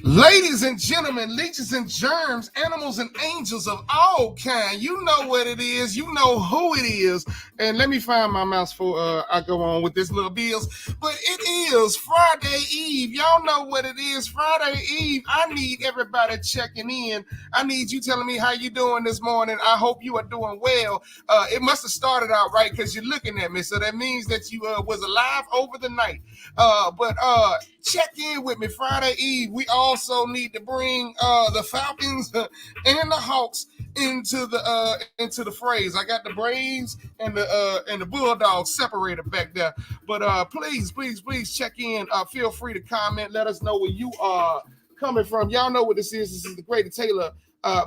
Ladies and gentlemen, leeches and germs, animals and angels of all kind. You know what it is. You know who it is. And let me find my mouse before I go on with this little bills. But it is Friday Eve. Y'all know what it is. Friday Eve. I need everybody checking in. I need you telling me how you doing this morning. I hope you are doing well. It must have started out right because you're looking at me. So that means that you was alive over the night. But check in with me Friday Eve. We also need to bring the Falcons and the Hawks into the phrase. I got the Braves and the Bulldogs separated back there. But please check in. Feel free to comment. Let us know where you are coming from. Y'all know what this is. This is the Grady Taylor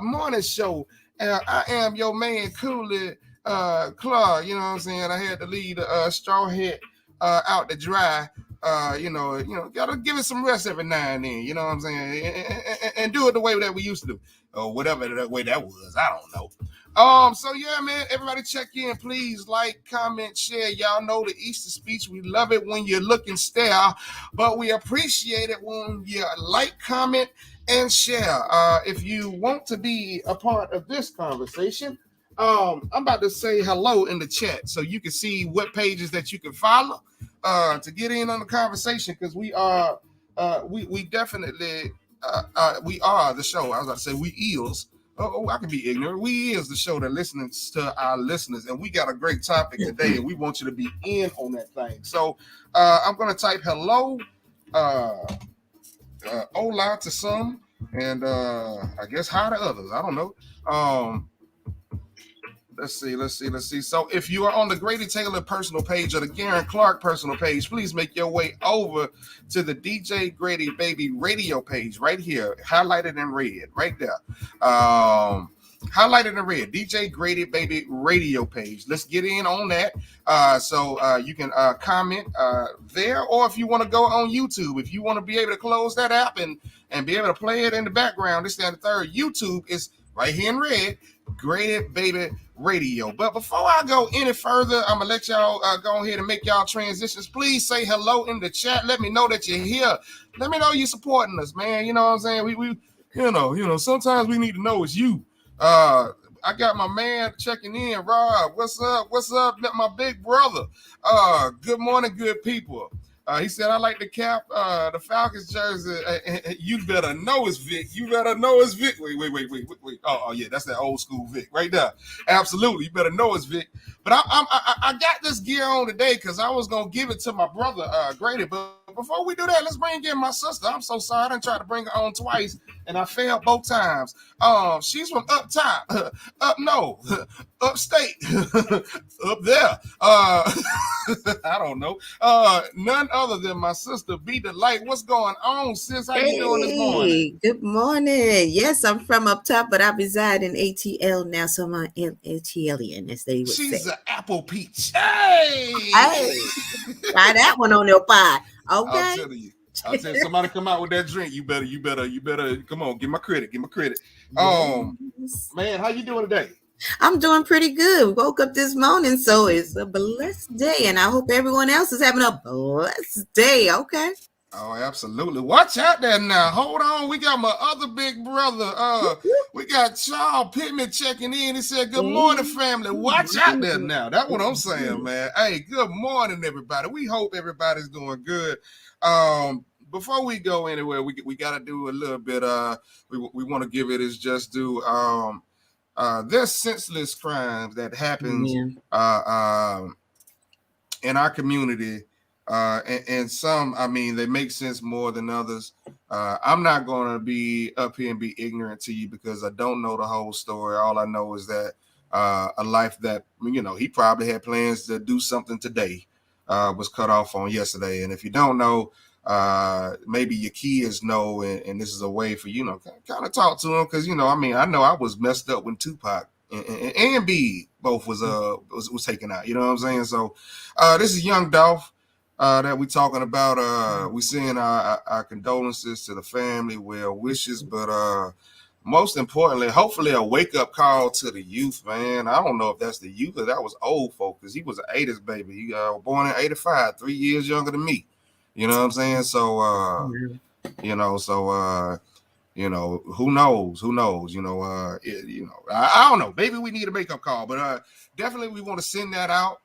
morning show. I am your man, Cooley Clark. You know what I'm saying? I had to leave the straw hat out to dry. Gotta give it some rest every now and then, you know what I'm saying? And do it the way that we used to do. Or whatever that way that was. I don't know. So yeah, man, everybody check in, please. Like, comment, share. Y'all know the Easter speech. We love it when you're looking stale, but we appreciate it when you like, comment, and share. If you want to be a part of this conversation, I'm about to say hello in the chat so you can see what pages that you can follow to get in on the conversation, because we are we definitely we are the show. I was about to say we is. I can be ignorant. We is the show that listens to our listeners, and we got a great topic today, and we want you to be in on that thing. So I'm gonna type hello, hola to some, and I guess hi to others. I don't know. Let's see. So if you are on the Grady Taylor personal page or the Garen Clark personal page, please make your way over to the DJ Grady Baby radio page right here, highlighted in red, right there. Highlighted in red, DJ Grady Baby radio page. Let's get in on that. So you can comment there, or if you want to go on YouTube, if you want to be able to close that app and be able to play it in the background, this, that, and the third. YouTube is right here in red, Grady Baby Radio. But before I go any further, I'm gonna let y'all go ahead and make y'all transitions. Please say hello in the chat. Let me know that you're here. Let me know you're supporting us, man. You know what I'm saying? We sometimes we need to know it's you. I got my man checking in, Rob. What's up? My big brother. Good morning, good people. He said, I like the cap, the Falcons jersey. You better know it's Vic. Wait. Oh, yeah, that's that old school Vic right there. Absolutely. You better know it's Vic. But I got this gear on today because I was going to give it to my brother, Grady. But before we do that, let's bring in my sister. I'm so sorry. I done tried to bring her on twice, and I failed both times. She's from up top, upstate, up there. I don't know. None other than my sister, Be Delight. What's going on, sis? How you doing this morning? Good morning. Yes, I'm from up top, but I reside in ATL now, so I'm an ATLian, as they would say. She's an apple peach. Hey! Try that one on your pie. Okay. I'll tell you, somebody come out with that drink. You better come on, give my credit. Man, how you doing today? I'm doing pretty good. Woke up this morning, so it's a blessed day, and I hope everyone else is having a blessed day. Okay. Oh, absolutely. Watch out there now. Hold on. We got my other big brother. We got Charles Pittman checking in. He said, good morning, family. Watch out there now. That's what I'm saying, man. Hey, good morning, everybody. We hope everybody's doing good. Before we go anywhere, we got to do a little bit. We want to give it its just due. There's senseless crimes that happens in our community. And some, I mean, they make sense more than others. I'm not going to be up here and be ignorant to you because I don't know the whole story. All I know is that a life that, he probably had plans to do something today was cut off on yesterday. And if you don't know, maybe your kids know, and this is a way for, kind of talk to them. Because, I know I was messed up when Tupac and Big both was taken out. You know what I'm saying? So this is Young Dolph. That we talking about. We send our condolences to the family, well wishes, but most importantly, hopefully a wake-up call to the youth, man. I don't know if that's the youth or that was old folk, because he was an 80s baby. He was born in 85, 3 years younger than me. You know what I'm saying? So So who knows? I don't know. Maybe we need a makeup call, but definitely we want to send that out.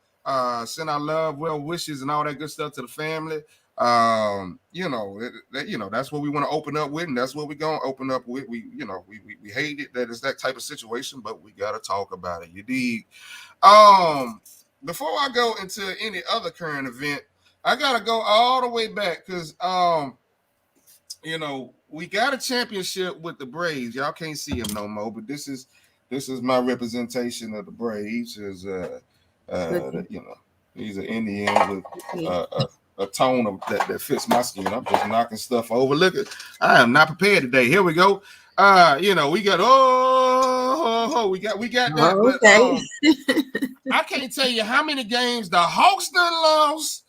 Send our love, well wishes, and all that good stuff to the family. That's what we want to open up with, and that's what we're gonna open up with. We hate it that it's that type of situation, but we gotta talk about it. You dig? Before I go into any other current event, I gotta go all the way back because we got a championship with the Braves. Y'all can't see him no more, but this is my representation of the Braves. He's an Indian with a tone of that fits my skin. I'm just knocking stuff over. Look at, I am not prepared today. Here we go. We got we got that. Okay. But I can't tell you how many games the Hawks done lost.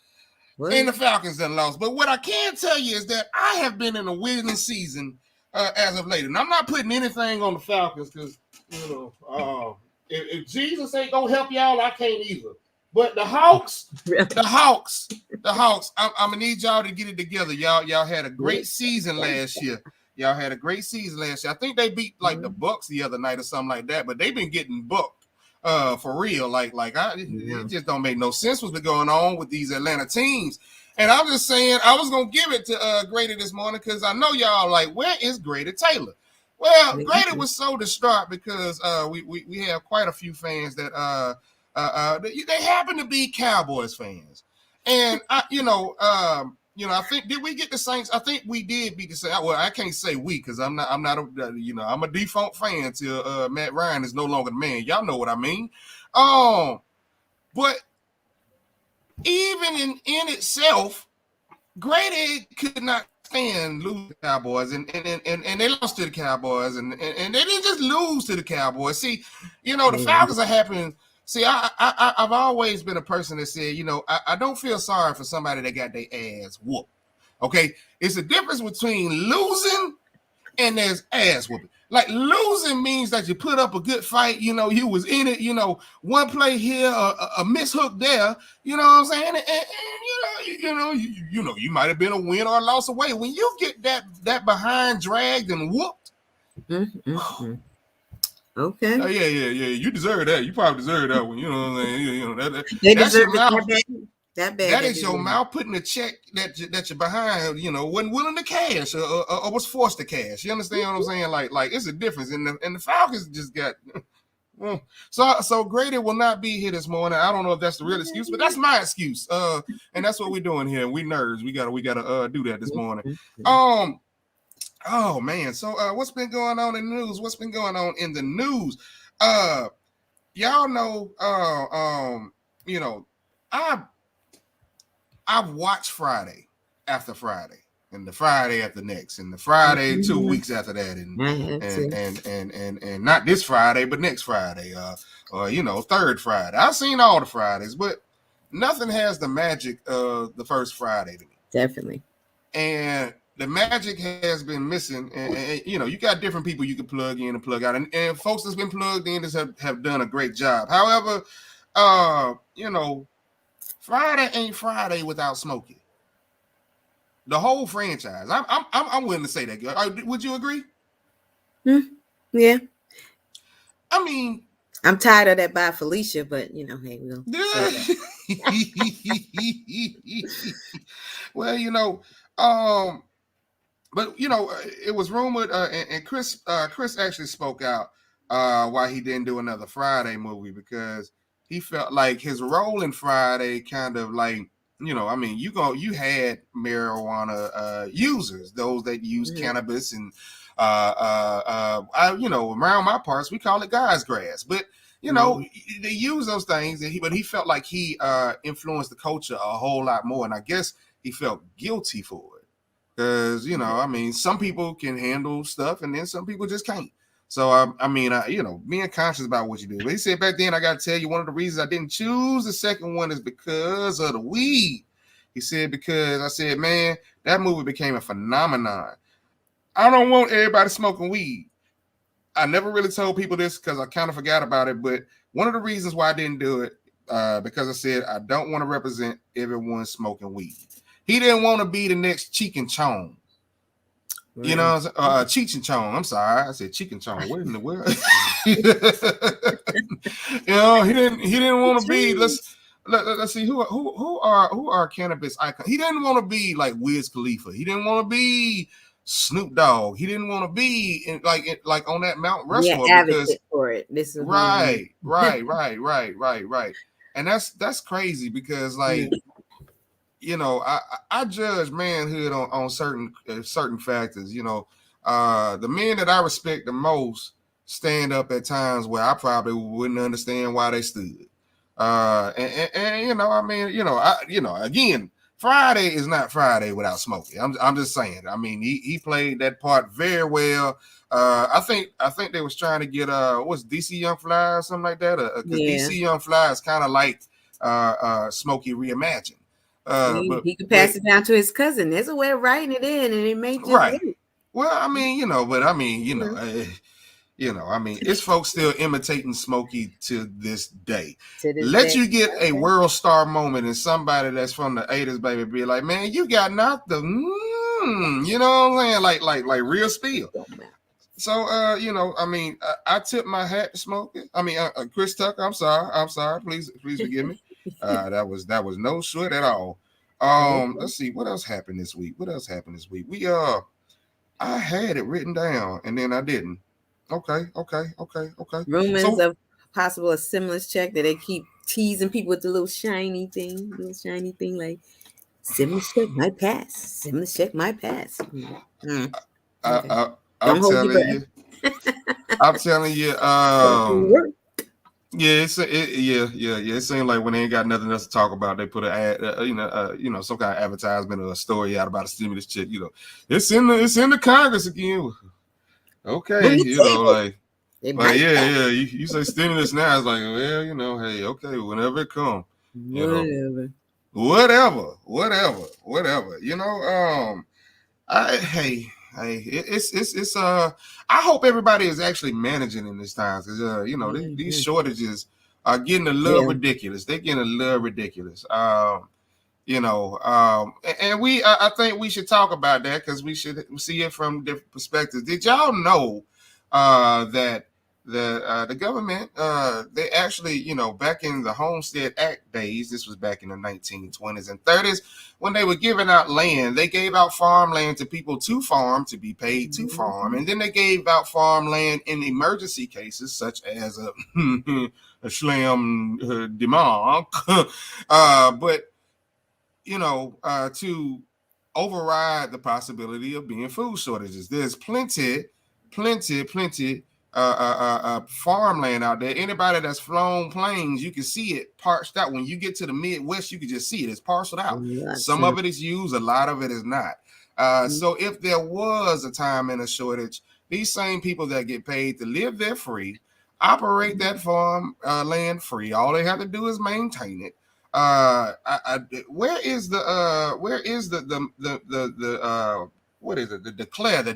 And the Falcons done lost. But what I can tell you is that I have been in a winning season as of late. And I'm not putting anything on the Falcons because, if Jesus ain't going to help y'all, I can't either. But the Hawks, I'm going to need y'all to get it together. Y'all had a great season last year. I think they beat like the Bucks the other night or something like that. But they've been getting booked. For real, it just don't make no sense what's been going on with these Atlanta teams. And I'm just saying, I was gonna give it to Grady this morning because I know y'all like, where is Grady Taylor? Well, Grady was so distraught because we have quite a few fans that they happen to be Cowboys fans, and I think did we get the Saints? I think we did beat the Saints. Well, I can't say we because I'm not I'm a default fan until Matt Ryan is no longer the man. Y'all know what I mean. But even in itself, Grady could not stand losing to the Cowboys, and they lost to the Cowboys, and they didn't just lose to the Cowboys. See, the Falcons are happening. See, I've always been a person that said, I don't feel sorry for somebody that got their ass whooped. Okay, it's a difference between losing and there's ass whooping. Like losing means that you put up a good fight. You was in it. One play here, a mishook there. You know what I'm saying? And you might have been a win or a loss away. When you get that behind dragged and whooped. Mm-hmm. Okay. Yeah. You deserve that. You probably deserve that one. You know what I'm saying? They deserve it that bad. That is your mouth putting a check that you're behind. Wasn't willing to cash or was forced to cash. You understand what I'm saying? Like it's a difference. And the Falcons just got. So Grady will not be here this morning. I don't know if that's the real excuse, but that's my excuse. And that's what we're doing here. We nerds. We gotta do that this morning. Oh man. So what's been going on in the news? What's been going on in the news? Y'all know. I've watched Friday after Friday, and the Friday after next, and the Friday 2 weeks after that, and not this Friday, but next Friday, third Friday. I've seen all the Fridays, but nothing has the magic of the first Friday to me. Definitely. And the magic has been missing, and you got different people you can plug in and plug out, and folks that's been plugged in have done a great job. However, Friday ain't Friday without Smokey. The whole franchise. I'm willing to say that. Would you agree? Yeah. I mean, I'm tired of that by Felicia, but hey, we'll. Well, but it was rumored, and Chris actually spoke out why he didn't do another Friday movie because he felt like his role in Friday kind of like, you had marijuana users, those that use cannabis, and around my parts we call it guy's grass, but they use those things, but he felt like he influenced the culture a whole lot more, and I guess he felt guilty for it because some people can handle stuff and then some people just can't. So, being conscious about what you do. But he said back then, I got to tell you, one of the reasons I didn't choose the second one is because of the weed. He said, because I said, man, that movie became a phenomenon. I don't want everybody smoking weed. I never really told people this because I kind of forgot about it. But one of the reasons why I didn't do it, because I said, I don't want to represent everyone smoking weed. He didn't want to be the next Cheek and Chong. You Right. know, Cheech and Chong. I'm sorry, I said Cheech and Chong. What in the world? You know, he didn't want to be. Let's see who are cannabis icons. He didn't want to be like Wiz Khalifa. He didn't want to be Snoop Dogg. He didn't want to be like on that Mount Yeah, Rushmore because advocate for it. This is right. And that's crazy because like you know I judge manhood on certain factors. You know, the men that I respect the most stand up at times where I probably wouldn't understand why they stood. And you know, I mean, again, Friday is not Friday without Smokey. I'm just saying. I mean, he played that part very well. I think they was trying to get what's DC Young Fly or something like that. Because DC Young Fly is kind of like Smokey reimagined. He could pass it down to his cousin. There's a way of writing it in, and it may just right. work. Well, I mean, I mean, it's folks still imitating Smokey to this day. You get a world star moment and somebody that's from the 80s, baby, be like, man, you got knocked the, you know what I'm saying? Like real spiel. So, I mean, I tip my hat to Smokey. I mean, Chris Tucker, I'm sorry. Please forgive me. That was no sweat at all. Let's see what else happened this week. I had it written down and then I didn't. Okay. Rumors of possible a stimulus check that they keep teasing people with the little shiny thing, like stimulus check might pass. Okay. I'm telling you. Yeah, it seemed like when they ain't got nothing else to talk about, they put an ad, some kind of advertisement or a story out about a stimulus check. You know, it's in the Congress again. Okay, you say stimulus now, it's like, well, hey, okay, whenever it comes, whatever. It's I hope everybody is actually managing in this time because these shortages are getting a little ridiculous. They're getting a little ridiculous. And I think we should talk about that because we should see it from different perspectives. Did y'all know that the government they actually back in the Homestead Act days, this was back in the 1920s and 30s, when they were giving out land, they gave out farmland to people to farm, to be paid to farm, and then they gave out farmland in emergency cases such as a slam demand, but to override the possibility of being food shortages. There's plenty farmland out there. Anybody that's flown planes, you can see it parched out. When you get to the Midwest, you can just see it. It's parceled out. Some of it is used, a lot of it is not. So if there was a time in a shortage, these same people that get paid to live there free, operate that farm land free, all they have to do is maintain it. Where is the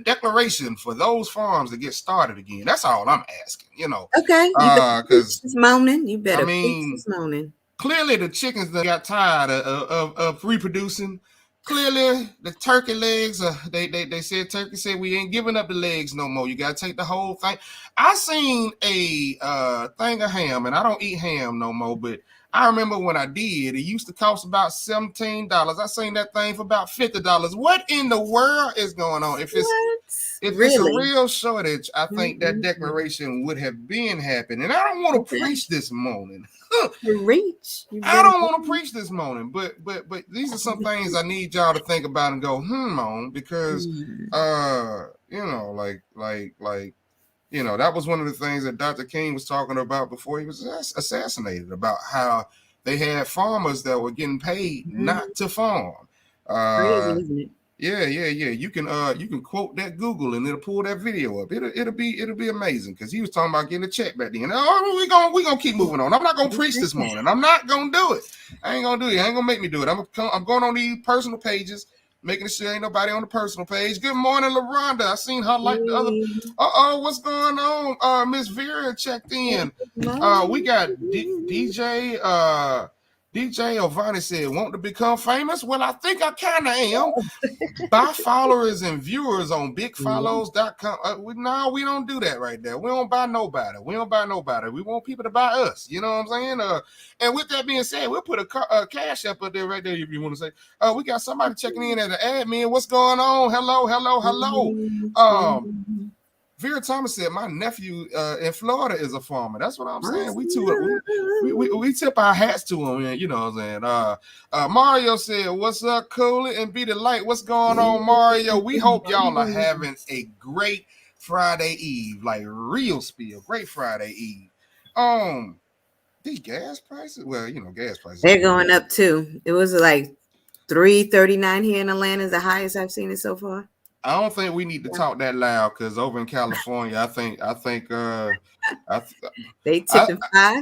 declaration for those farms to get started again? That's all I'm asking, Okay. Because this morning, you better this morning. Clearly the chickens that got tired of reproducing. Clearly the turkey legs, they said turkey said we ain't giving up the legs no more. You gotta take the whole thing. I seen a thing of ham, and I don't eat ham no more, but I remember when I did, it used to cost about $17. I seen that thing for about $50. What in the world is going on? If it's a real shortage, I think that declaration would have been happening. And I don't want to preach this morning. I don't want to preach this morning, but these are some things I need y'all to think about and go on, because that was one of the things that Dr. King was talking about before he was assassinated, about how they had farmers that were getting paid not to farm. Crazy, isn't it? Yeah. You can quote that Google and it'll pull that video up. It'll be amazing, because he was talking about getting a check back then. We gonna keep moving on. I'm not gonna preach this morning. I'm not gonna do it. I ain't gonna do it. I ain't gonna make me do it. I'm going on these personal pages, making sure ain't nobody on the personal page. Good morning, LaRonda. I seen her like the other. What's going on? Miss Vera checked in. We got DJ DJ Ovani said, want to become famous? Well, I think I kind of am. Buy followers and viewers on bigfollows.com. No, we don't do that right there. We don't buy nobody. We want people to buy us. You know what I'm saying? And with that being said, we'll put a cash up there right there if you want to say. We got somebody checking in as an admin. What's going on? Hello. Vera Thomas said, my nephew in Florida is a farmer. That's what I'm saying. We tip our hats to him, you know what I'm saying? Mario said, what's up, Cooley and Be the Light? What's going on, Mario? We hope y'all are having a great Friday Eve, like real spiel. Great Friday Eve. These gas prices, well, you know, gas prices. They're going up too. It was like $3.39 here in Atlanta is the highest I've seen it so far. I don't think we need to talk that loud because over in California, I think they tipping $5.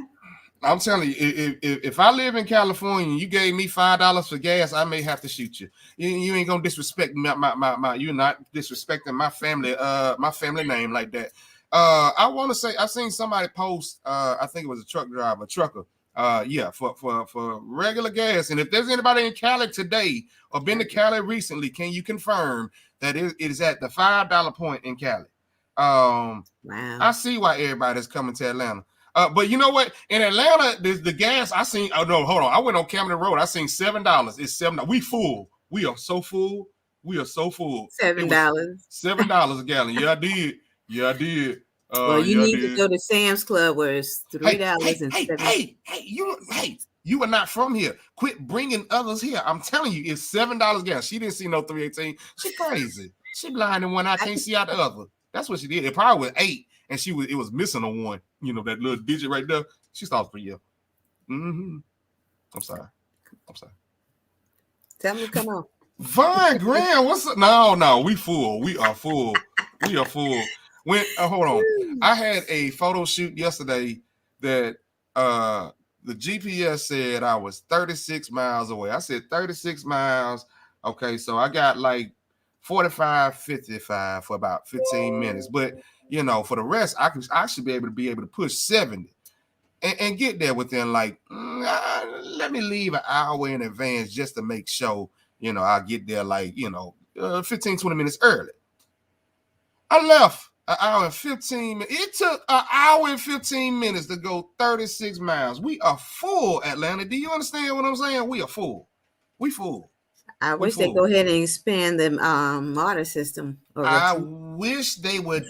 I'm telling you, if I live in California and you gave me $5 for gas, I may have to shoot you. You ain't gonna disrespect my you're not disrespecting my family name like that. I want to say I seen somebody post, I think it was a trucker. For regular gas. And if there's anybody in Cali today or been to Cali recently, can you confirm that it is at the $5 point in Cali? Wow. I see why everybody's coming to Atlanta. But you know what? In Atlanta, the gas I seen. Oh no, hold on. I went on Camden Road. I seen $7. It's $7. We full. We are so full. $7. $7 a gallon. Yeah, I did. Well, you need to go to Sam's Club where it's $3 Hey, you are not from here. Quit bringing others here. I'm telling you, it's $7 gallon. She didn't see no 318. She crazy. She blind in one eye, can't see out the other. That's what she did. It probably was 8, and it was missing a 1. You know that little digit right there. She stopped for you. I'm sorry. Tell me to come on. Vaughn Graham, what's up? No, we full. We are full. Hold on. I had a photo shoot yesterday that the GPS said I was 36 miles away. I said 36 miles. Okay, so I got like 45, 55 for about 15 minutes. But you know, for the rest, I should be able to push 70 and get there within like let me leave an hour in advance just to make sure, you know, I'll get there like, 15, 20 minutes early. I left an hour and 15 minutes. It took an hour and 15 minutes to go 36 miles. We are full, Atlanta. Do you understand what I'm saying? We are full. We full. I wish they go ahead and expand the MARTA system. I wish they would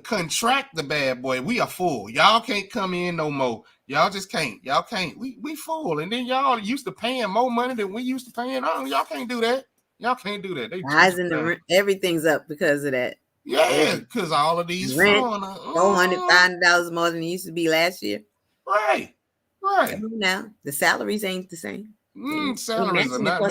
contract the bad boy. We are full. Y'all can't come in no more. Y'all just can't. Y'all can't. We full. And then y'all used to paying more money than we used to paying. Y'all can't do that. Y'all can't do that. Everything's up because of that. Yeah, because all of these rent, $400 more than it used to be last year. Right. Now the salaries ain't the same. Salaries are not.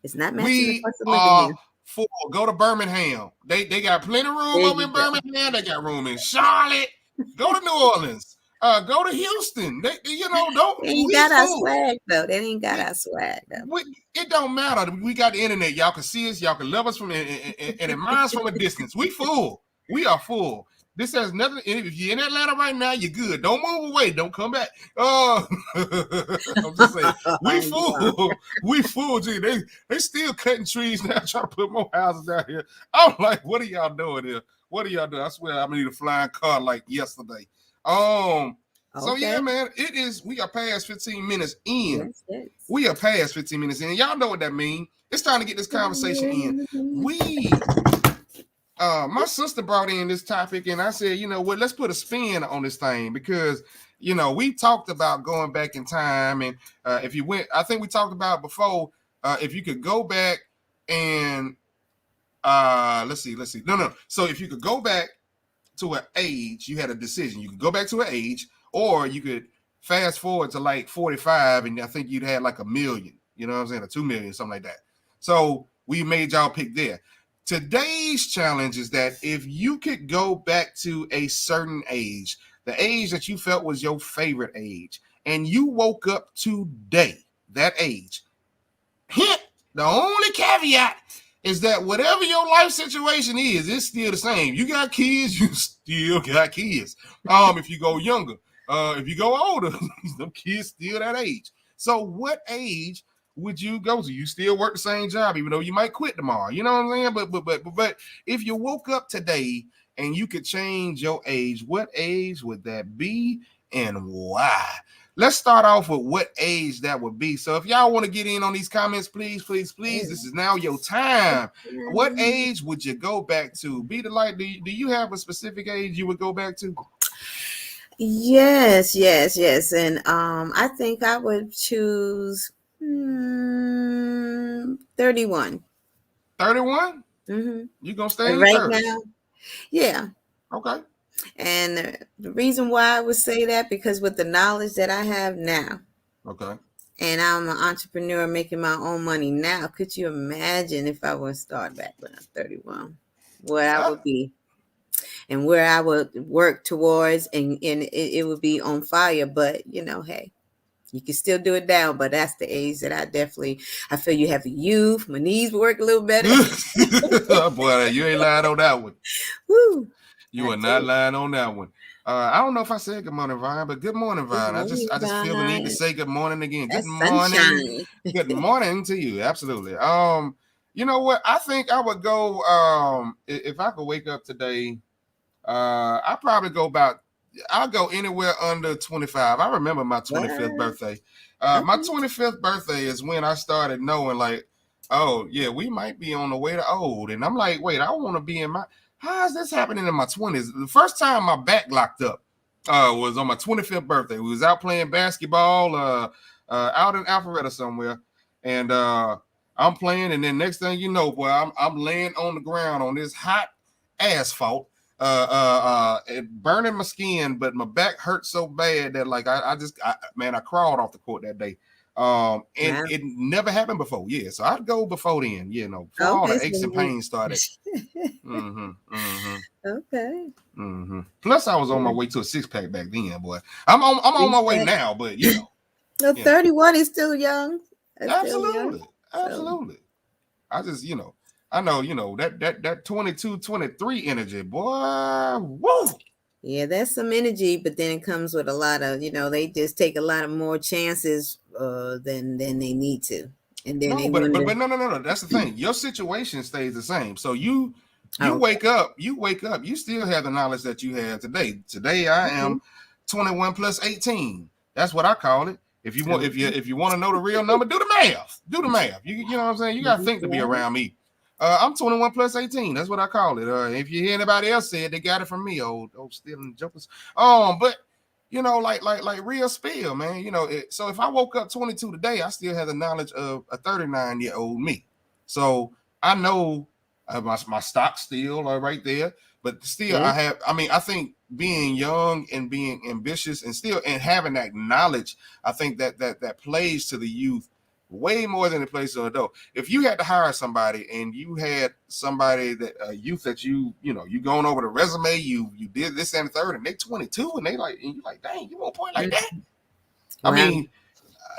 It's not matching the cost of living here. Full. Go to Birmingham. They got plenty of room up in Birmingham. They got room in Charlotte. Go to New Orleans. Go to Houston. They ain't got our swag though. They ain't got our swag though. It don't matter. We got the internet. Y'all can see us. Y'all can love us from and admire us from a distance. We full. We are full. This has nothing. If you're in Atlanta right now, you're good. Don't move away. Don't come back. I'm just saying, we full. We full. Gee, they still cutting trees now, trying to put more houses out here. I'm like, what are y'all doing here? What are y'all doing? I swear, I'm gonna need a flying car like yesterday. So yeah, man, it is. We are past 15 minutes in. Yes. We are past 15 minutes in. Y'all know what that means. It's time to get this conversation in. My sister brought in this topic, and I said, you know what, let's put a spin on this thing because, you know, we talked about going back in time, and if you went, I think we talked about before, if you could go back and let's see. No. So if you could go back to an age, you had a decision. You could go back to an age, or you could fast forward to like 45, and I think you'd had like $1 million, you know what I'm saying, or 2 million, something like that. So we made y'all pick there. Today's challenge is that if you could go back to a certain age, the age that you felt was your favorite age, and you woke up today, that age, hint, the only caveat is that whatever your life situation is, it's still the same. You got kids, you still got kids. If you go younger. If you go older, them kids still that age. So what age would you go to? You still work the same job, even though you might quit tomorrow. You know what I'm saying? But if you woke up today and you could change your age, what age would that be and why? Let's start off with what age that would be. So if y'all want to get in on these comments, please, this is now your time. What age would you go back to? Be the light. Do you have a specific age you would go back to? Yes. And I think I would choose 31. 31? Mm-hmm. You gonna stay in right 30s? now? Yeah. Okay. And the reason why I would say that, because with the knowledge that I have now, okay, and I'm an entrepreneur making my own money now, could you imagine if I would start back when I'm 31, where I would be and where I would work towards, and it would be on fire. But hey, you can still do it now, but that's the age that I feel you have the youth. My knees work a little better. Boy, you ain't lying on that one. Woo. You are not lying on that one. I don't know if I said good morning, Vine, but good morning, Vine. I just feel the need to say good morning again. Good morning. Good morning to you. Absolutely. You know what? I think I would go if I could wake up today, I'll probably I'll go anywhere under 25. I remember my 25th birthday. My 25th birthday is when I started knowing, like, oh yeah, we might be on the way to old. And I'm like, wait, I want to be how is this happening in my 20s? The first time my back locked up was on my 25th birthday. We was out playing basketball out in Alpharetta somewhere. And I'm playing, and then next thing you know, boy, I'm laying on the ground on this hot asphalt, burning my skin, but my back hurt so bad that like I crawled off the court that day. It never happened before. Yeah, so I'd go before then, before all the aches and pains started. Okay. Plus, I was on my way to a 6-pack back then, boy. I'm on my way now, but No, 31 is still young. Absolutely. I just, I know, that 22, 23 energy, boy. Woo! Yeah, that's some energy, but then it comes with a lot of, they just take a lot of more chances than they need to. And then no. That's the thing. Your situation stays the same. So you wake up, you still have the knowledge that you had today. Today I am 21 plus 18. That's what I call it. If you want, if you want to know the real number, do the math. You know what I'm saying? You got to think to be around me. I'm 21 plus 18. That's what I call it. If you hear anybody else say it, they got it from me. Old stealing jumpers. But like real spill, man. So if I woke up 22 today, I still have the knowledge of a 39-year-old me. So I know my stocks still are right there, but still I think being young and being ambitious and having that knowledge, I think that plays to the youth way more than it plays to an adult. If you had to hire somebody and you had somebody that youth that you going over the resume, you did this and the third, and they 22 and you like, dang, you want a point like that? Wow. I mean,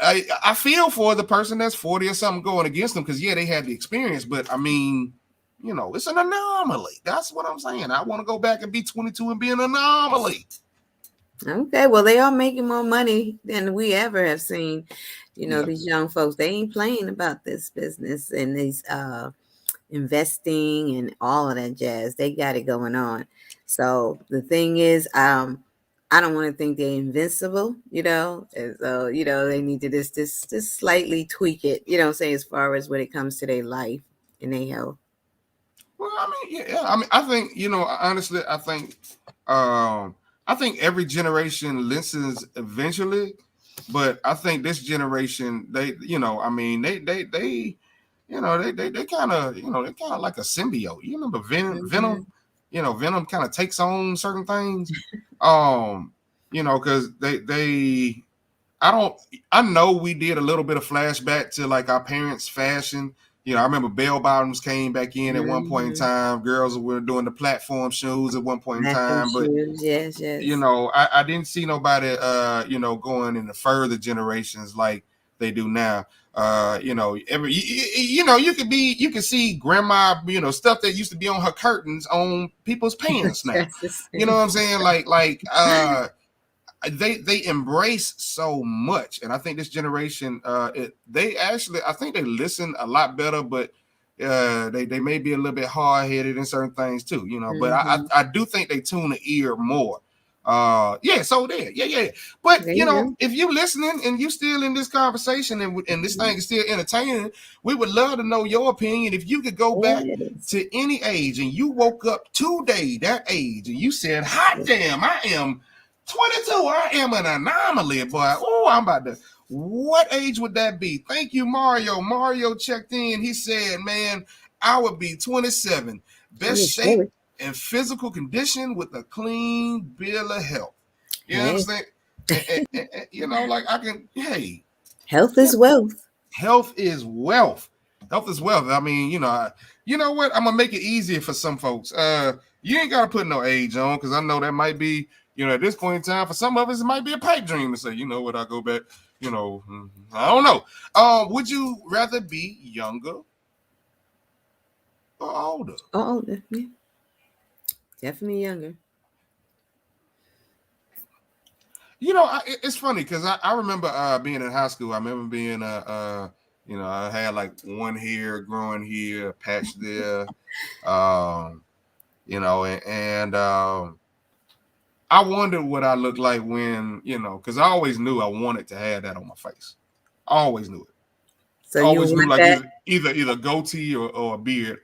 I feel for the person that's 40 or something going against them, because they had the experience, but I mean, it's an anomaly. That's what I'm saying. I want to go back and be 22 and be an anomaly. Okay, well, they are making more money than we ever have seen. These young folks, they ain't playing about this business and these investing and all of that jazz. They got it going on. So the thing is, I don't want to think they're invincible, and so, they need to just slightly tweak it, as far as when it comes to their life and their health. Well, I mean, I mean, I think, honestly, I think every generation listens eventually, but I think this generation, they kind of, they kind of like a symbiote. You remember Venom? Venom kind of takes on certain things. Because I know we did a little bit of flashback to like our parents' fashion. I remember bell bottoms came back in at one point in time. Girls were doing the platform shoes at one point in time. But yes. I didn't see nobody going into further generations like they do now. You can see grandma, stuff that used to be on her curtains on people's pants now. You know what I'm saying? they embrace so much, and I think this generation, I think they listen a lot better, but they may be a little bit hard headed in certain things too, But I do think they tune the ear more. So there, yeah. But if you're listening and you still in this conversation and this thing is still entertaining, we would love to know your opinion. If you could go back to any age and you woke up today, that age, and you said, "Hot damn, I am 22. I am an anomaly, boy. Oh, I'm about to." What age would that be? Thank you, Mario. Mario checked in. He said, "Man, I would be 27, best shape and physical condition with a clean bill of health." You know what I'm saying? Like I can. Hey, health is wealth. Health is wealth. Health is wealth. I mean, you know what? I'm gonna make it easier for some folks. You ain't gotta put no age on, because I know that might be, at this point in time, for some of us, it might be a pipe dream to say, you know what, I go back, I don't know. Would you rather be younger or older? Older, yeah. Definitely younger. It's funny because I remember being in high school. I remember being I had like one hair growing here, a patch there, and I wondered what I looked like when, because I always knew I wanted to have that on my face. I always knew it. So I always knew like either goatee or a beard.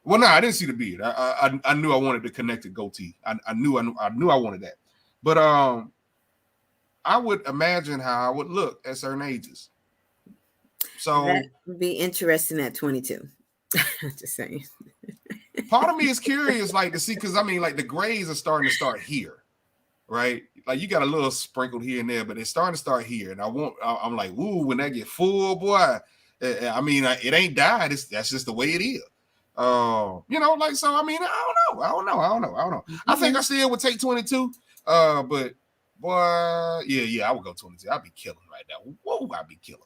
Well, no, I didn't see the beard. I knew I wanted the connected goatee. I knew I wanted that. But I would imagine how I would look at certain ages. So that would be interesting at 22. Just saying. Part of me is curious, like, to see, because I mean, like, the grays are starting to start here, right? Like, you got a little sprinkled here and there, but it's starting to start here. And I'm like, ooh, when that get full, boy. I mean, it ain't died. That's just the way it is. So I mean, I don't know. I think I still would take 22. But boy, yeah, I would go 22. I'd be killing right now. Whoa, I'd be killing.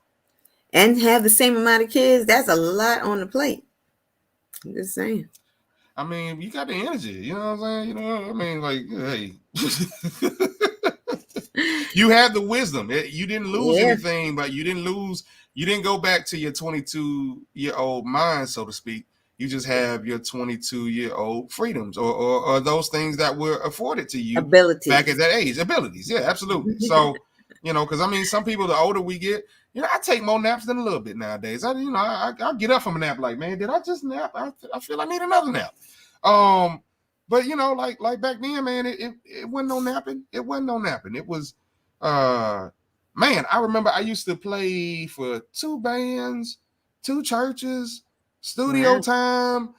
And have the same amount of kids. That's a lot on the plate. I'm just saying. I mean, you got the energy. You know what I'm saying? I mean, like, hey. You had the wisdom. You didn't lose anything, but you didn't go back to your 22-year-old mind, so to speak. You just have your 22-year-old freedoms or those things that were afforded to you back at that age. Abilities. Yeah, absolutely. So, because I mean, some people, the older we get, I take more naps than a little bit nowadays. I get up from a nap like, man, did I just nap? I feel I need another nap. But like back then, man, it wasn't no napping. It wasn't no napping. It was, man, I remember I used to play for 2 bands, 2 churches, studio time.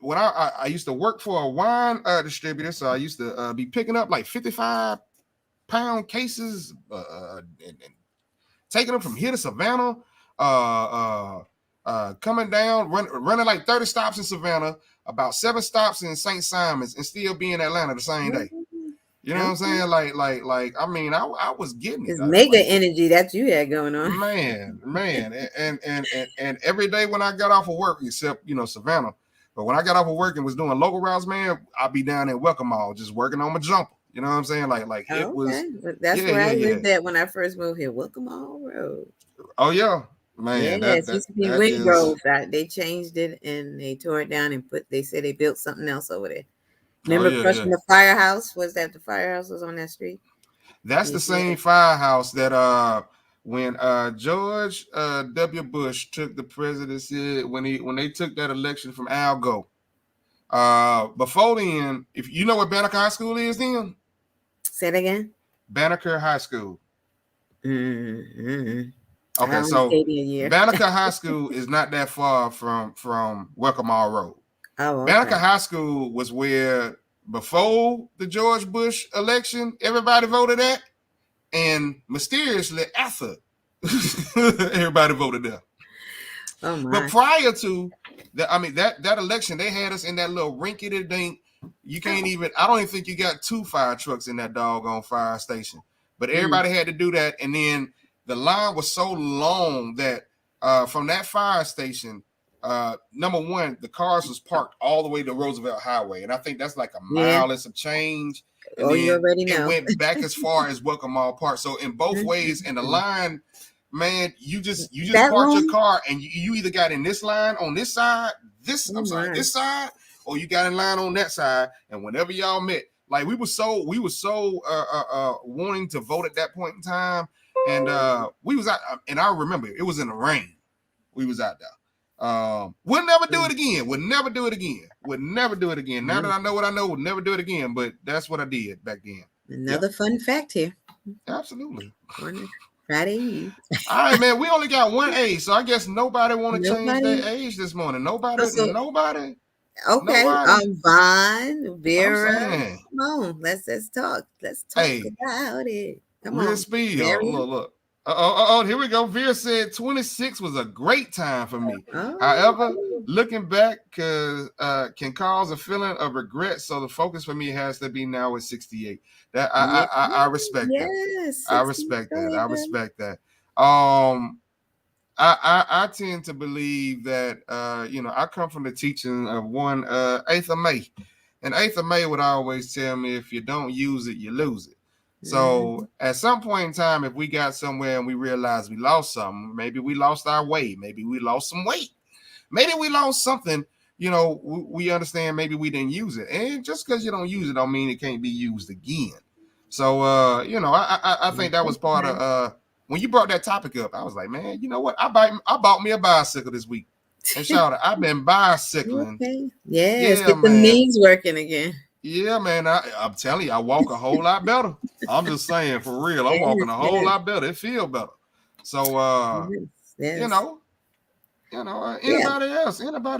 When I used to work for a wine distributor, so I used to be picking up like 55-pound cases and taking them from here to Savannah, coming down, running like 30 stops in Savannah, about 7 stops in St. Simons, and still be in Atlanta the same day. You know what I'm saying? Like I mean, I was getting it. It's mega energy that you had going on. Man. And every day when I got off of work, except, Savannah, but when I got off of work and was doing local routes, man, I'd be down in Welcome Mall just working on my jumper. You know what I'm saying? Like it was. That's where I lived at when I first moved here. Welcome Mall Road. Oh yeah, man. Yeah, it used to be Wingrove. They changed it and they tore it down and they said they built something else over there. Remember crushing the firehouse? Was that the firehouse was on that street? That's the same firehouse that when George W. Bush took the presidency, when they took that election from Al Gore. Before then, if you know what Banneker High School is, then say it again. Banneker High School. Mm-hmm. Okay, so Banneker High School is not that far from Welcome Mall Road. Oh, okay. Banneker High School was where, before the George Bush election, everybody voted at, and mysteriously after, everybody voted there. Oh my. But prior to that, I mean, that election, they had us in that little rinky-dink. You can't even, I don't even think you got 2 fire trucks in that doggone fire station. But everybody had to do that. And then the line was so long that from that fire station, number one, the cars was parked all the way to Roosevelt Highway, and I think that's like a Yeah. mile and some change. And Oh, you then already it know. went back as far as Welcome Mall Park. So in both ways, in the line, man, you just That parked your long? car, and you either got in this line on this side, this side, or you got in line on that side. And whenever y'all met, like we were so wanting to vote at that point in time, and we was out, and I remember it was in the rain. We was out there. We'll never do it again. Would never do it again. Now that I know what I know, would never do it again. But that's what I did back then. Another fun fact here. Absolutely. Friday Eve. All right, man. We only got one age, so I guess nobody want to change their age this morning. Nobody. Okay. Nobody. Vaughn, Vera. Come on, let's talk. Let's talk about it. Come on. Speed. Look. Here we go. Vera said 26 was a great time for me. However, looking back can cause a feeling of regret. So the focus for me has to be now at 68. That I respect that. I respect that. I tend to believe that I come from the teaching of 8th of May. And 8th of May would always tell me, if you don't use it, you lose it. So at some point in time, if we got somewhere and we realized we lost something, maybe we lost our way, maybe we lost some weight, maybe we lost something, we understand maybe we didn't use it. And just because you don't use it don't mean it can't be used again. So, I think that was part of, when you brought that topic up, I was like, man, you know what? I bought me a bicycle this week. And shout out, I've been bicycling. Okay. Yes, get the knees working again. Yeah, man. I'm telling you, I walk a whole lot better. I'm just saying, for real. I'm walking a whole lot better. It feels better. So, anybody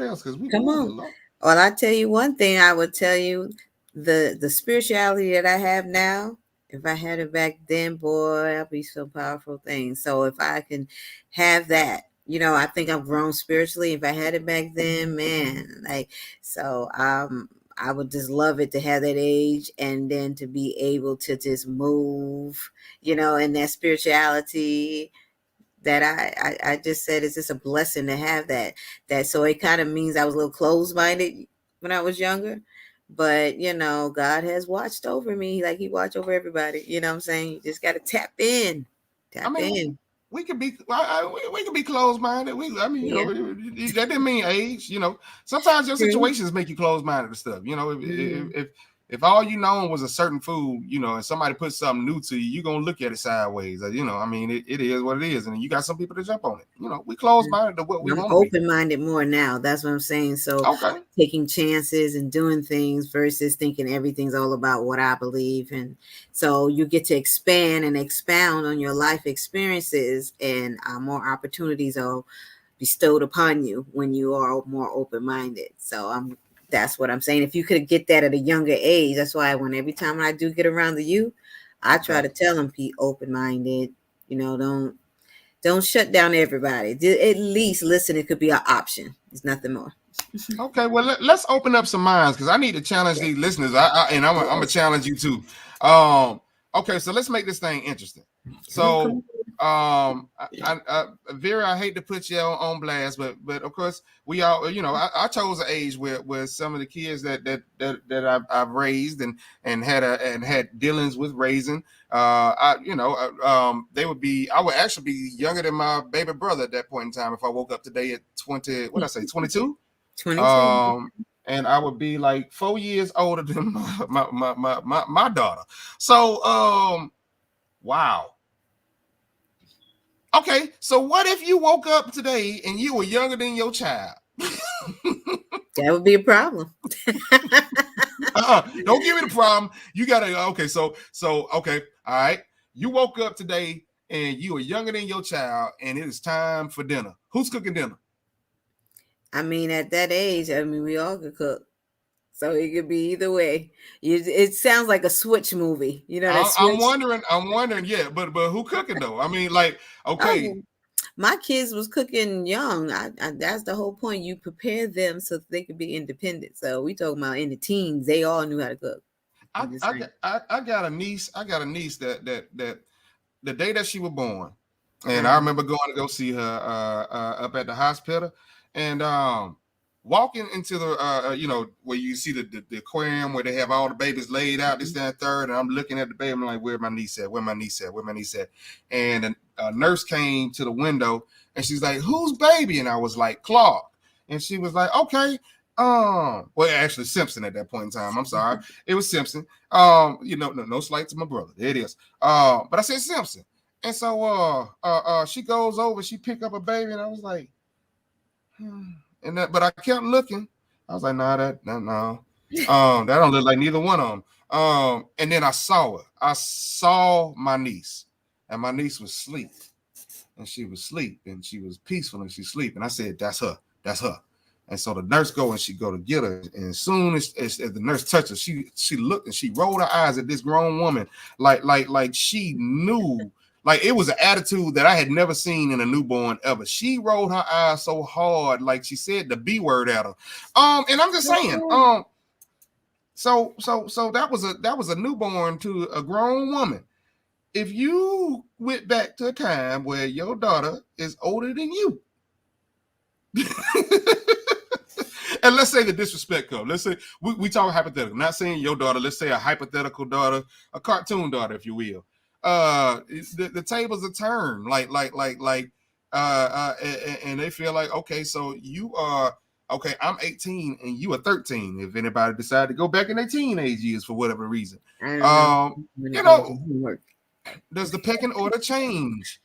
else? Because we come on. Well, I tell you one thing. I would tell you the spirituality that I have now. If I had it back then, boy, I'd be so powerful thing. So if I can have that, I think I've grown spiritually. If I had it back then, man, I would just love it to have that age, and then to be able to just move, in that spirituality that I just said, it's just a blessing to have that. So it kind of means I was a little closed-minded when I was younger, but God has watched over me like he watched over everybody. You know what I'm saying? You just got to tap in. We could be closed-minded. That didn't mean age. Sometimes your situations make you closed-minded to stuff. If all you know was a certain food, and somebody puts something new to you, you're gonna look at it sideways. It is what it is, and you got some people to jump on it. We closed-minded to what we want. I'm open-minded more now. That's what I'm saying. So taking chances and doing things versus thinking everything's all about what I believe. And so you get to expand and expound on your life experiences, and more opportunities are bestowed upon you when you are more open-minded. So that's what I'm saying. If you could get that at a younger age, that's why every time I do get around the youth, I try to tell them, be open-minded. Don't shut down everybody. At least listen. It could be an option. It's nothing more. Okay, well, let's open up some minds, because I need to challenge these listeners. I'm gonna challenge you too. Okay, so let's make this thing interesting. So, Vera, I hate to put you on blast, but of course we all, I chose an age where some of the kids that I've raised and had dealings with raising, I would actually be younger than my baby brother at that point in time if I woke up today at 20. What did I say? 22. 22. And I would be like 4 years older than my daughter. So, wow. Okay, so what if you woke up today and you were younger than your child? That would be a problem. Don't give me the problem. You gotta. Okay, so okay, all right. You woke up today and you are younger than your child, and it is time for dinner. Who's cooking dinner? At that age, we all could cook. So it could be either way. It sounds like a Switch movie. I'm wondering. Yeah, but who cooking though? Okay. My kids was cooking young. That's the whole point. You prepare them so they could be independent. So we talking about in the teens, they all knew how to cook. I got a niece. that the day that she was born, and I remember going to go see her up at the hospital. and walking into the where you see the aquarium where they have all the babies laid out, this, that, and third, and I'm looking at the baby, I'm like, where my niece at? Where my niece at? Where my niece at? And a nurse came to the window and she's like, whose baby? And I was like, Clark. And she was like, okay. Well, actually Simpson at that point in time. I'm sorry. It was Simpson. No slight to my brother. There it is. But I said Simpson. And so she goes over, she picked up a baby, and I was like, but I kept looking. I was like, no. That don't look like neither one of them. And then I saw her. I saw my niece, and my niece was asleep, and she was asleep, and she was peaceful, and she's asleep. And I said, that's her. That's her. And so the nurse she go to get her, and as soon as the nurse touched her, she looked and she rolled her eyes at this grown woman, like she knew. Like it was an attitude that I had never seen in a newborn ever. She rolled her eyes so hard, like she said the B word at her. And I'm just saying, so that was a newborn to a grown woman. If you went back to a time where your daughter is older than you, and let's say the disrespect comes. Let's say we talk hypothetical, not saying your daughter, let's say a hypothetical daughter, a cartoon daughter, if you will. The tables are turned and they feel like, okay, so you are okay, I'm 18 and you are 13. If anybody decide to go back in their teenage years for whatever reason, does the pecking order change?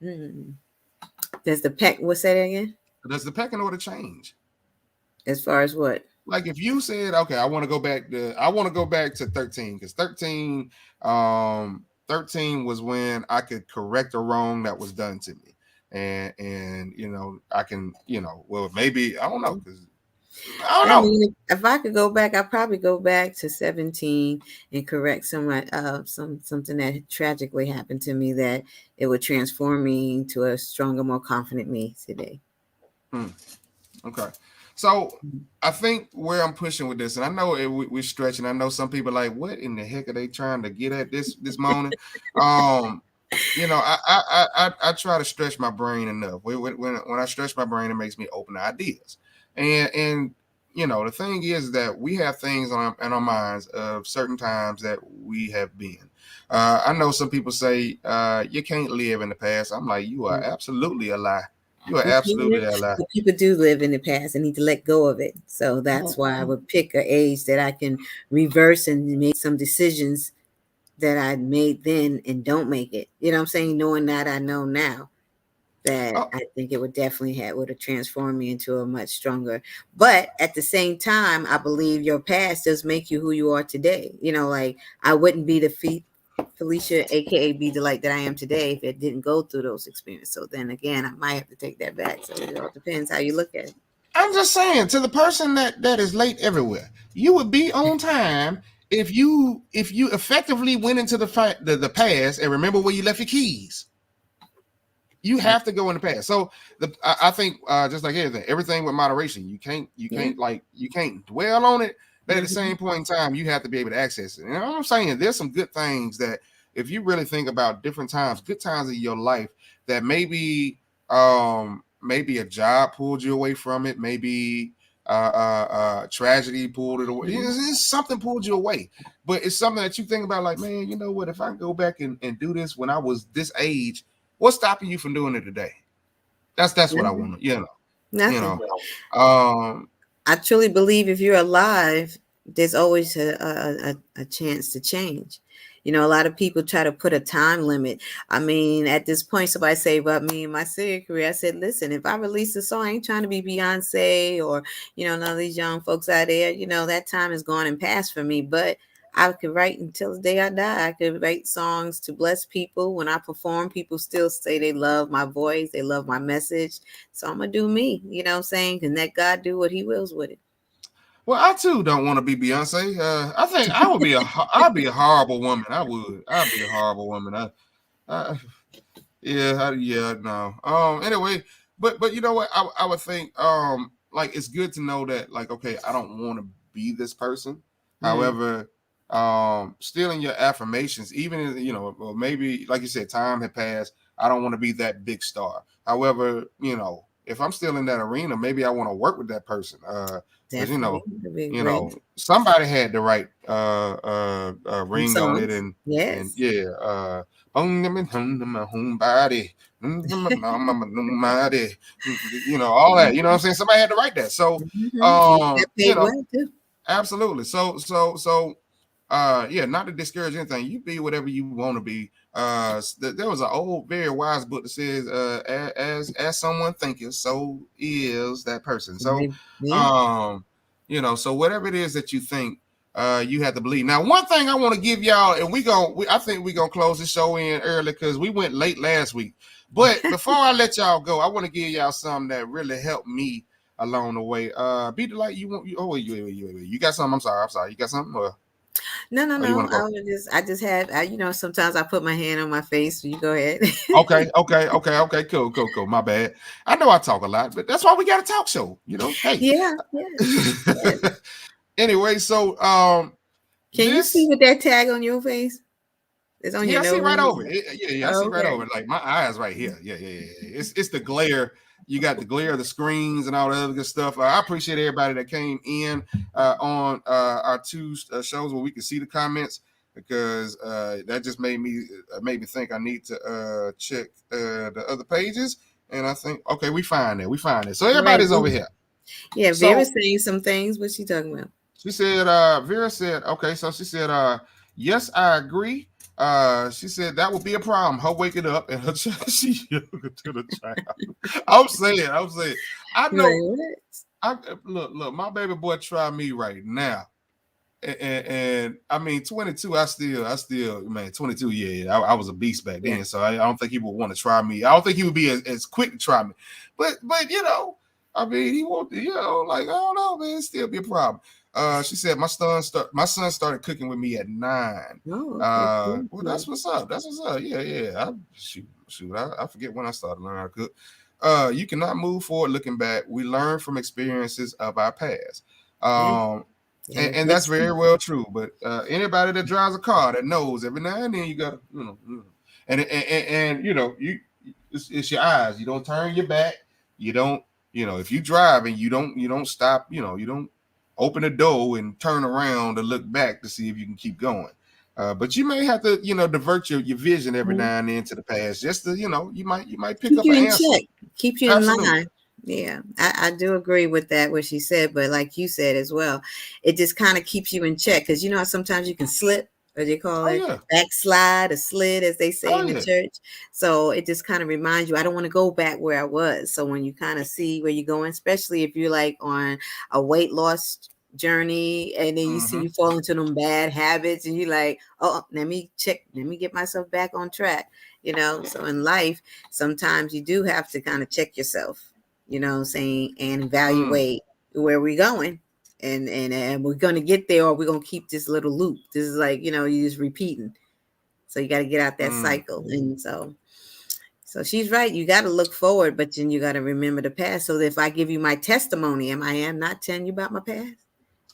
Does the what's that again? Does the pecking order change? As far as what? Like if you said, okay, I want to go back to 13, because 13 was when I could correct a wrong that was done to me. And I can, well, maybe, I don't know, because I don't know. mean, if I could go back, I'd probably go back to 17 and correct something that tragically happened to me, that it would transform me into a stronger, more confident me today. Okay. So I think where I'm pushing with this, and I know we're stretching. I know some people are like, what in the heck are they trying to get at this morning? I try to stretch my brain enough. When I stretch my brain, it makes me open to ideas. And the thing is that we have things in our minds of certain times that we have been. I know some people say you can't live in the past. I'm like, you are absolutely a lie. You are absolutely a lie. People do live in the past and need to let go of it. So that's why I would pick an age that I can reverse and make some decisions that I made then and don't make it. You know what I'm saying? Knowing that I know now, that I think it would definitely would have transformed me into a much stronger. But at the same time, I believe your past does make you who you are today. Like I wouldn't be the Felicia, aka Be the Light, that I am today if it didn't go through those experiences. So then again, I might have to take that back. So it all depends how you look at it. I'm just saying, to the person that is late everywhere, you would be on time if you effectively went into the past and remember where you left your keys. You have to go in the past. So I think just like everything with moderation, you can't dwell on it, but at the same point in time, you have to be able to access it. And I'm saying there's some good things that if you really think about different times, good times in your life, that maybe a job pulled you away from it, maybe tragedy pulled it away. It's something pulled you away, but it's something that you think about, like, man, you know what? If I go back and do this when I was this age, what's stopping you from doing it today? That's what I want to, Nothing. I truly believe if you're alive, there's always a chance to change. A lot of people try to put a time limit. I mean, at this point, somebody say about me and my singing career, I said, listen, if I release a song, I ain't trying to be Beyonce or, none of these young folks out there, that time is gone and past for me. But I could write until the day I die. I could write songs to bless people. When I perform, people still say they love my voice. They love my message. So I'm going to do me, you know what I'm saying? And let God do what he wills with it. Well, I too don't want to be Beyonce. I think I would be I'd be a horrible woman. I'd be a horrible woman. No. Anyway, but you know what? I would think like it's good to know that, like, okay, I don't want to be this person. However, still in your affirmations, even maybe like you said, time had passed. I don't want to be that big star. However, if I'm still in that arena, maybe I want to work with that person. Because Definitely. It'd be you great. know, somebody had the right ring on it, Songs. and Yes. yeah, homebody, you know, all that. You know what I'm saying? Somebody had to write that. So, Get you paid know, well too. absolutely. So, yeah, not to discourage anything. You be whatever you want to be. There was an old, very wise book that says, as someone thinketh, so is that person. So, Yeah. you know, so whatever it is that you think, you have to believe. Now, one thing I want to give y'all, and I think we're gonna close the show in early because we went late last week. But before I let y'all go, I want to give y'all something that really helped me along the way. Be the light you want. Wait, you got something? I'm sorry. You got something? Or you No. want to go? I just had, sometimes I put my hand on my face. You go ahead. Okay. Cool. My bad. I know I talk a lot, but that's why we got a talk show. You know, hey. Yeah. Yes. Anyway, so Can you see this with that tag on your face? It's on your I see right nose. over it. Yeah, I see right Okay. over it. Like my eyes right here. Yeah. It's the glare. You got the glare of the screens and all the other good stuff. I appreciate everybody that came in on our two shows where we could see the comments, because that just made me think I need to check the other pages. And I think, okay, we find it. So All right. everybody's over here. Yeah, So Vera's saying some things. What's she talking about? she said, Vera said, okay, so she said, yes, I agree. She said that would be a problem. Her waking up and her she yoga to the child. I'm saying, I You're like, know. what? I look, my baby boy try me right now. And I mean, 22, I still, man, 22, yeah, I was a beast back Yeah. then. So I don't think he would want to try me. I don't think he would be as quick to try me. But you know, I mean, he won't, you know, like, I don't know, man, it'd still be a problem. She said my son started cooking with me at 9. Oh, okay. Well, that's what's up. Yeah. I forget when I started learning how to cook. You cannot move forward looking back. We learn from experiences of our past. Yeah. And that's very well true. But anybody that drives a car that knows every now and then you gotta, and you know, it's your eyes. You don't turn your back. You don't, if you drive and you don't stop, you don't open the door and turn around to look back to see if you can keep going. But you may have to, divert your vision every now and then to the past, just to, you might pick Keep up you an in answer. check. Keep you in Absolutely. line. Yeah, I do agree with that, what she said. But like you said as well, it just kind of keeps you in check, because how sometimes you can slip, or they call Oh it yeah. backslide, a slid, as they say Oh in the yeah. church. So it just kind of reminds you, I don't want to go back where I was. So when you kind of see where you're going, especially if you're like on a weight loss journey, and then you see you fall into them bad habits, and you're like, oh, let me get myself back on track. So in life, sometimes you do have to kind of check yourself, saying, and evaluate where we're going, and we're going to get there, or we're going to keep this little loop. This is like, you're just repeating. So you got to get out that cycle. And so she's right. You got to look forward, but then you got to remember the past. So that if I give you my testimony, am I not telling you about my past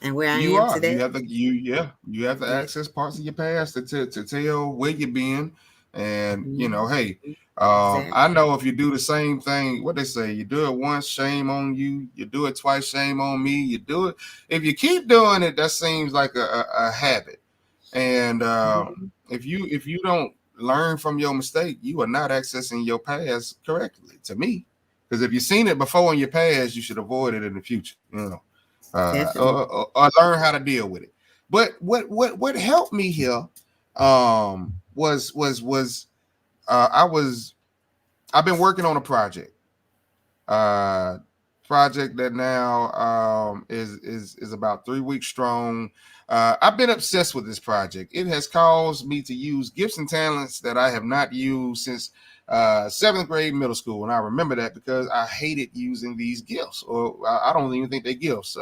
and where I You am are. today? You have to access parts of your past to tell where you've been. And hey, Exactly. I know if you do the same thing, what they say, you do it once, shame on you. You do it twice, shame on me. You do it. If you keep doing it, that seems like a habit. And if you don't learn from your mistake, you are not accessing your past correctly, to me. Because if you've seen it before in your past, you should avoid it in the future. Definitely. Or learn how to deal with it. But what helped me here was I've been working on a project that now is about 3 weeks strong. I've been obsessed with this project. It has caused me to use gifts and talents that I have not used since 7th grade middle school. And I remember that because I hated using these gifts, or I don't even think they're gifts,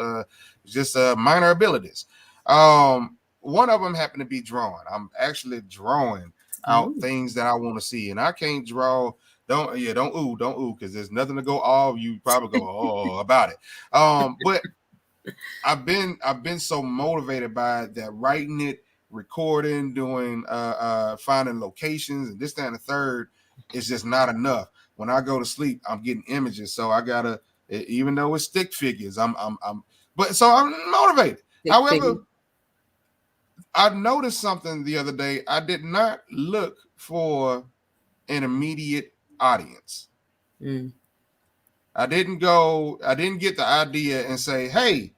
just minor abilities. One of them happened to be drawing. I'm actually drawing out things that I want to see, and I can't draw. Don't ooh, because there's nothing to go all. You probably go about it. But I've been so motivated by that, writing it, recording, doing finding locations and this, that, and the third is just not enough. when I go to sleep, I'm getting images. So I gotta, even though it's stick figures, but so I'm motivated. However, I noticed something the other day. I did not look for an immediate audience. I didn't get the idea and say, hey,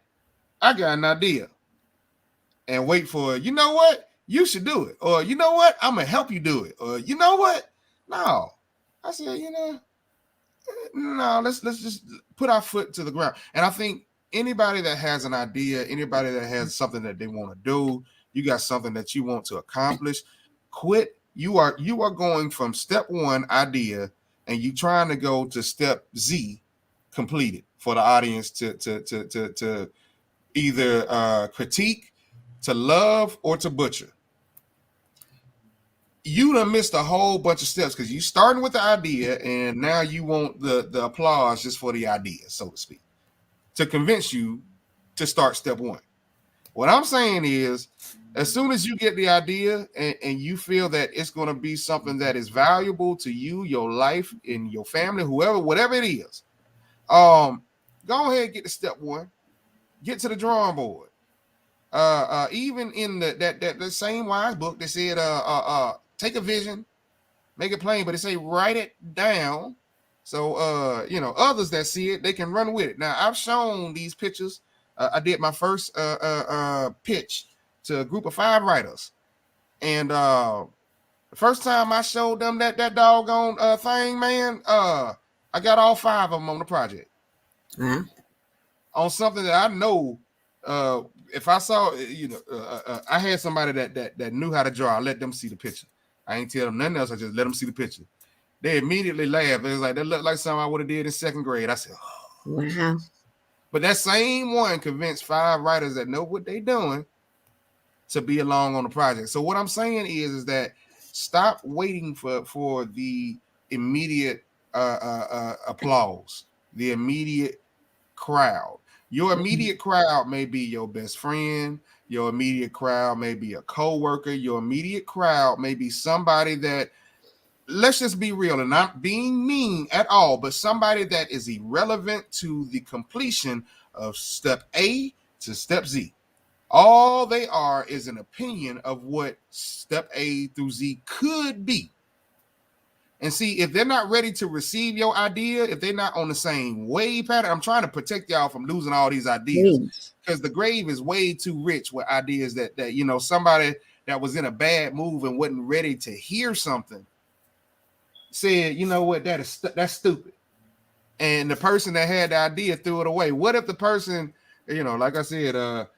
I got an idea, and wait for, you know what, you should do it, or you know what, I'm gonna help you do it, or you know what. No, I said, no, let's just put our foot to the ground. And I think anybody that has an idea, anybody that has something that they want to do, you got something that you want to accomplish, quit. You are going from step 1 idea, and you trying to go to step Z, completed, for the audience to either critique, to love, or to butcher. You done missed a whole bunch of steps, because you starting with the idea, and now you want the applause just for the idea, so to speak, to convince you to start step 1. What I'm saying is, as soon as you get the idea and you feel that it's going to be something that is valuable to you, your life, and your family, whoever, whatever it is, go ahead and get to step 1. Get to the drawing board. Even in the same wise book, they said take a vision, make it plain, but they say write it down, so others that see it, they can run with it. Now, I've shown these pictures. I did my first pitch to a group of 5 writers, and the first time I showed them that doggone thing, man, I got all 5 of them on the project. On something that I know, if I saw, I had somebody that knew how to draw. I let them see the picture. I ain't tell them nothing else. I just let them see the picture. They immediately laughed. It was like, that looked like something I would have did in 2nd grade. I said, oh. Wow. But that same one convinced 5 writers that know what they're doing to be along on the project. So what I'm saying is that stop waiting for the immediate applause, the immediate crowd. Your immediate crowd may be your best friend. Your immediate crowd may be a coworker. Your immediate crowd may be somebody that, let's just be real, and not being mean at all, but somebody that is irrelevant to the completion of step A to step Z. All they are is an opinion of what step A through Z could be. And see, if they're not ready to receive your idea, if they're not on the same wave pattern, I'm trying to protect y'all from losing all these ideas, because the grave is way too rich with ideas that somebody that was in a bad move and wasn't ready to hear something said, you know what, that's stupid. And the person that had the idea threw it away. What if the person, like I said,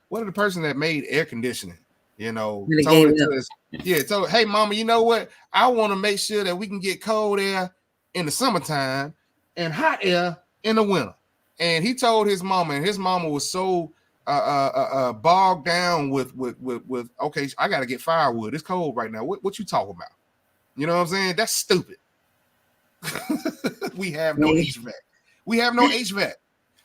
what if the person that made air conditioning, told it to us, told, hey, mama, you know what? I want to make sure that we can get cold air in the summertime and hot air in the winter. And he told his mama, and his mama was so bogged down with okay, I got to get firewood. It's cold right now. What you talking about? You know what I'm saying? That's stupid. We have no HVAC. We have no HVAC.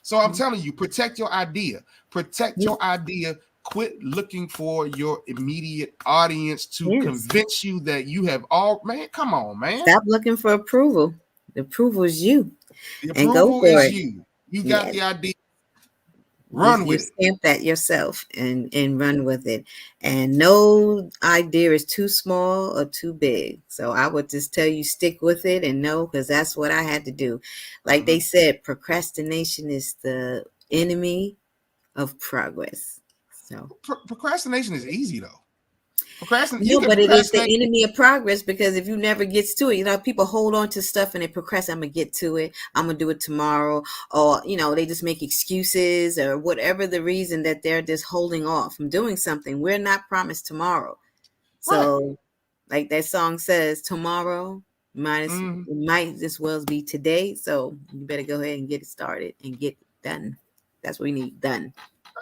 So I'm telling you, protect your idea. Protect your idea. Quit looking for your immediate audience to convince you that you have all, man, come on, man. Stop looking for approval. The approval is you. The approval is you. You got the idea. Run with it. Stamp that yourself and run with it. And no idea is too small or too big. So I would just tell you, stick with it and know, because that's what I had to do. Like they said, procrastination is the enemy of progress. So procrastination is easy though. No, but it is the enemy of progress, because if you never gets to it, people hold on to stuff and they procrastinate. I'm gonna get to it. I'm gonna do it tomorrow, or they just make excuses or whatever the reason that they're just holding off from doing something. We're not promised tomorrow, so like that song says, tomorrow might as well be today. So you better go ahead and get it started and get done. That's what we need done.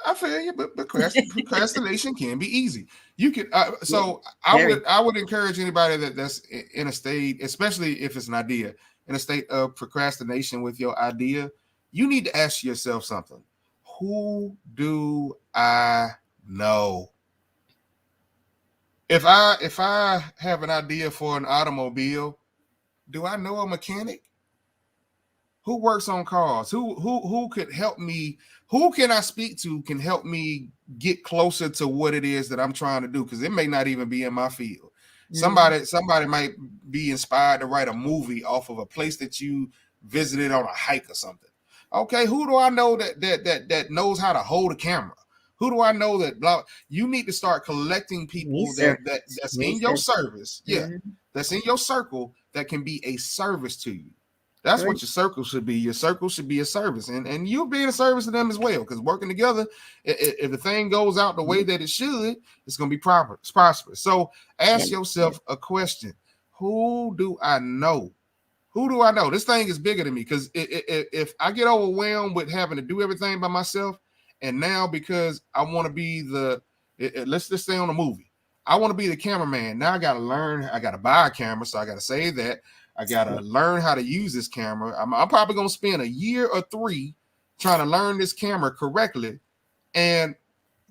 I feel you, but procrastination can be easy. You can I would encourage anybody that's in a state, especially if it's an idea, in a state of procrastination with your idea. You need to ask yourself something. Who do I know? If I have an idea for an automobile, do I know a mechanic? who works on cars, who could help me, who can I speak to can help me get closer to what it is that I'm trying to do, because it may not even be in my field. Somebody might be inspired to write a movie off of a place that you visited on a hike or something. Okay, who do I know that knows how to hold a camera? Who do I know that blah? You need to start collecting people that's in your service. Yeah, that's in your circle that can be a service to you. That's what your circle should be. Your circle should be a service, and you'll be a service to them as well. Because working together, if the thing goes out the way that it should, it's going to be prosperous. So ask yourself a question: who do I know? Who do I know? This thing is bigger than me. Because if I get overwhelmed with having to do everything by myself, and now because I want to be let's just stay on the movie. I want to be the cameraman. Now I got to learn. I got to buy a camera, so I got to save that. I got to learn how to use this camera. I'm probably going to spend a year or 3 trying to learn this camera correctly. And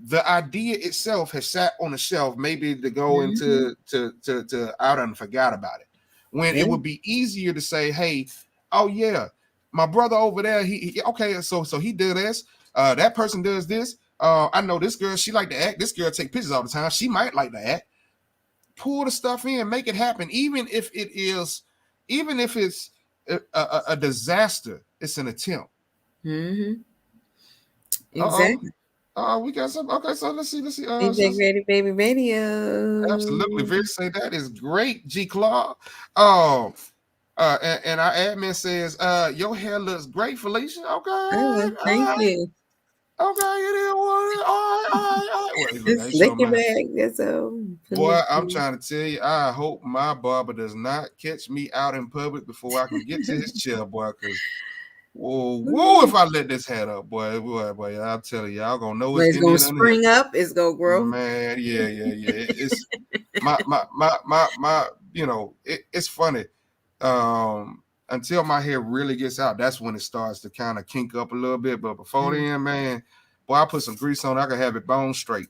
the idea itself has sat on the shelf, maybe to go into I done forgot about it. When it would be easier to say, hey, oh yeah, my brother over there, okay, so he did this. That person does this. I know this girl, she like to act. This girl take pictures all the time. She might like to act. Pull the stuff in, make it happen. Even if it's a disaster, it's an attempt. Exactly. We got some. Okay, so let's see. DJ Grady Baby Radio. Absolutely, Vic say that is great, G Claw. And our admin says, your hair looks great, Felicia. Okay, thank you. Okay, it is what all right. Just lick it back. That's all. Boy, I'm trying to tell you, I hope my barber does not catch me out in public before I can get to his chair, boy. Because whoa, if I let this head up, boy, I'll tell you, y'all gonna know it's gonna spring up. It's gonna grow. Man, yeah. It's my. You know, it's funny. Until my hair really gets out, that's when it starts to kind of kink up a little bit. But before then, man, boy, I put some grease on it. I can have it bone straight.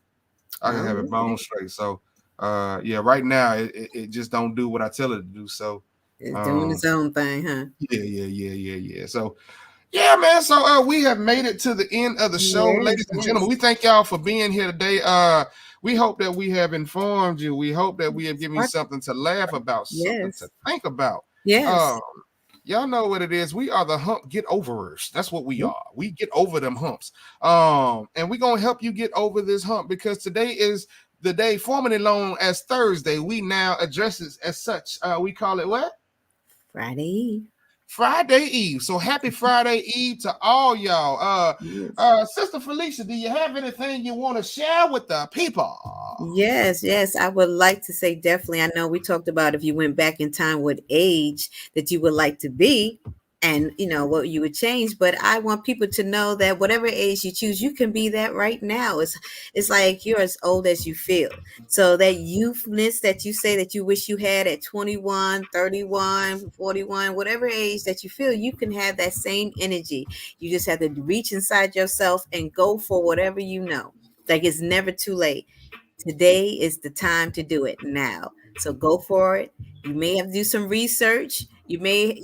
So, right now it just don't do what I tell it to do. So it's doing its own thing, huh? Yeah. So, yeah, man. So we have made it to the end of the show, ladies and gentlemen. We thank y'all for being here today. We hope that we have informed you. We hope that we have given you something to laugh about, something to think about. Yes. Y'all know what it is. We are the hump get overers. That's what we are. We get over them humps. And we're going to help you get over this hump, because today is the day formerly known as Thursday. We now address it as such. We call it what? Friday Eve. So happy Friday Eve to all y'all. Sister Felicia, do you have anything you want to share with the people? Yes. I would like to say definitely. I know we talked about if you went back in time, what age that you would like to be, and what you would change. But I want people to know that whatever age you choose, you can be that right now. It's like you're as old as you feel. So that youthness that you say that you wish you had at 21, 31, 41, whatever age that you feel, you can have that same energy. You just have to reach inside yourself and go for whatever you know. Like, it's never too late. Today is the time to do it now. So go for it. You may have to do some research. You may,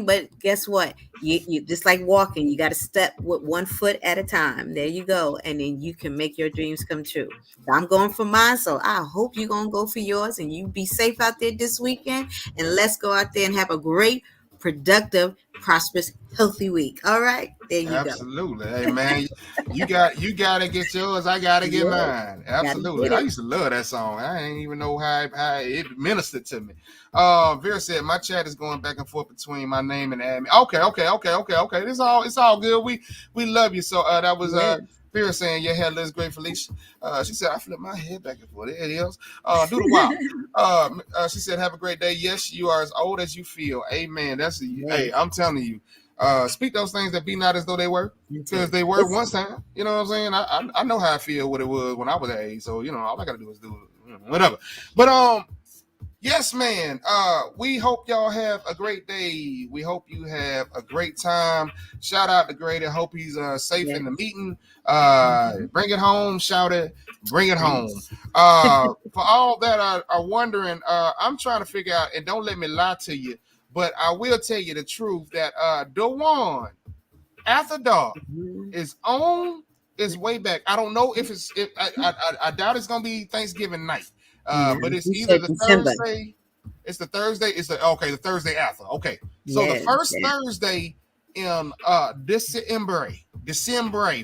but guess what? You just like walking, you got to step with 1 foot at a time. There you go. And then you can make your dreams come true. I'm going for mine. So I hope you're going to go for yours, and you be safe out there this weekend. And let's go out there and have a great, productive, prosperous, healthy week. All right. There you go. Absolutely. Hey, man, you got to get yours. I got to get mine. Absolutely. I used to love that song. I ain't even know how it ministered to me. Vera said, my chat is going back and forth between my name and admin. Okay. It's all good. We love you. So that was Vera saying your hair looks great, Felicia. She said, I flip my head back and forth. There it is. Do the wow. She said, have a great day. Yes, you are as old as you feel. Amen. Hey, I'm telling you. Speak those things that be not as though they were, because they were one time. You know what I'm saying? I know how I feel what it was when I was that age. So all I gotta do is do whatever. But yes, man. We hope y'all have a great day. We hope you have a great time. Shout out to Grady. Hope he's safe in the meeting. Bring it home. Shout it. Bring it home. For all that are wondering, I'm trying to figure out, and don't let me lie to you. But I will tell you the truth that the one After Dark is on its way back. I don't know if it's if I doubt it's gonna be Thanksgiving night. No, But it's you either said the December. Thursday. It's the Thursday. It's the Thursday after. Okay, so the Yes, first yes. Thursday in December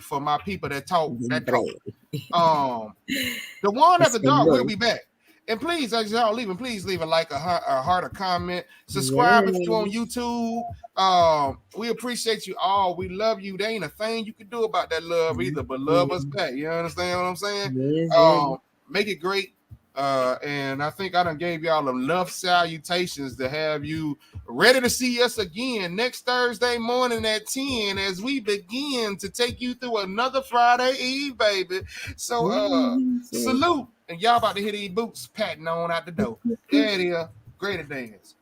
for my people that talk. The one After Dark will be back. And please, as y'all leaving, please leave a like, a heart, a comment. Subscribe if you on YouTube. We appreciate you all. We love you. There ain't a thing you can do about that love either, but love us back. You understand what I'm saying? Yes. Make it great. And I think I done gave y'all enough salutations to have you ready to see us again next Thursday morning at 10 as we begin to take you through another Friday Eve, baby. So salute. And y'all about to hit these boots patting on out the door. There it is. Greater dance.